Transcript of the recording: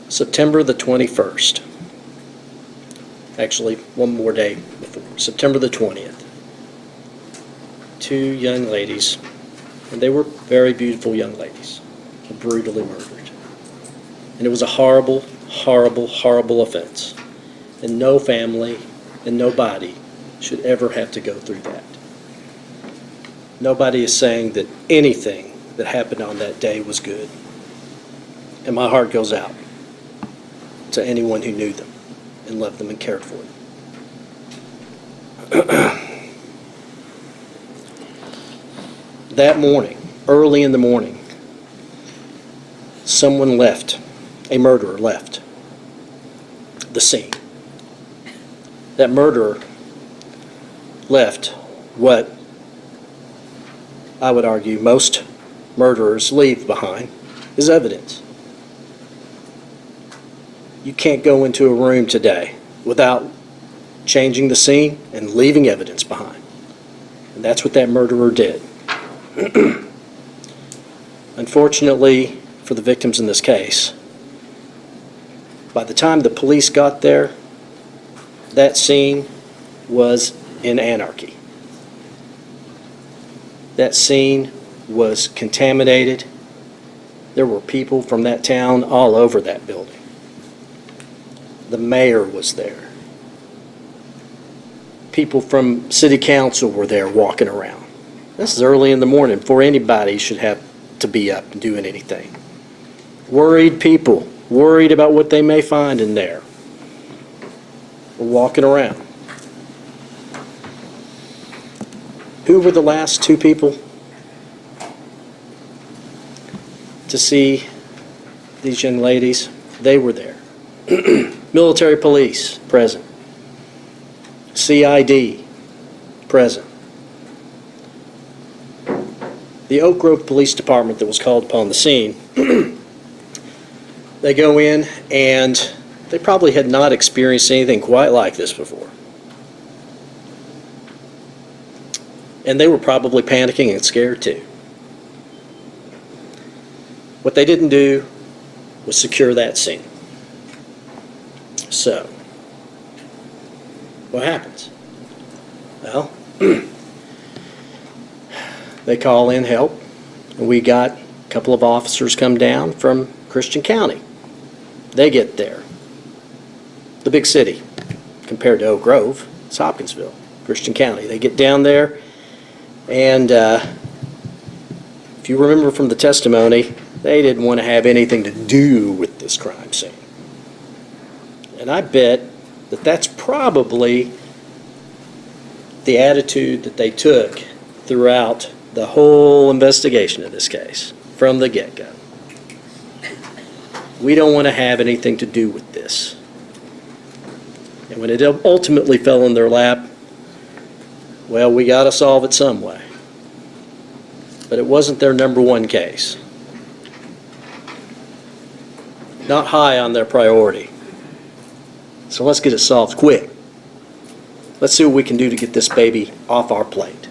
September the 21st. Actually, one more day before, September the 20th. Two young ladies, and they were very beautiful young ladies, were brutally murdered. And it was a horrible, horrible, horrible offense. And no family and nobody should ever have to go through that. Nobody is saying that anything that happened on that day was good. And my heart goes out to anyone who knew them and loved them and cared for them. That morning, early in the morning, someone left, a murderer left the scene. That murderer left what I would argue most murderers leave behind is evidence. You can't go into a room today without changing the scene and leaving evidence behind. And that's what that murderer did. Unfortunately for the victims in this case, by the time the police got there, that scene was in anarchy. That scene was contaminated. There were people from that town all over that building. The mayor was there. People from city council were there walking around. This is early in the morning before anybody should have to be up and doing anything. Worried people, worried about what they may find in there, were walking around. Who were the last two people to see these young ladies? They were there. Military police, present. CID, present. The Oak Grove Police Department that was called upon the scene, they go in and they probably had not experienced anything quite like this before. And they were probably panicking and scared too. What they didn't do was secure that scene. So, what happens? Well, they call in help, and we got a couple of officers come down from Christian County. They get there. The big city, compared to Oak Grove, it's Hopkinsville, Christian County. They get down there, and if you remember from the testimony, they didn't want to have anything to do with this crime scene. And I bet that that's probably the attitude that they took throughout the whole investigation of this case, from the get-go. We don't want to have anything to do with this. And when it ultimately fell in their lap, well, we got to solve it some way. But it wasn't their number one case. Not high on their priority. So let's get it solved quick. Let's see what we can do to get this baby off our plate.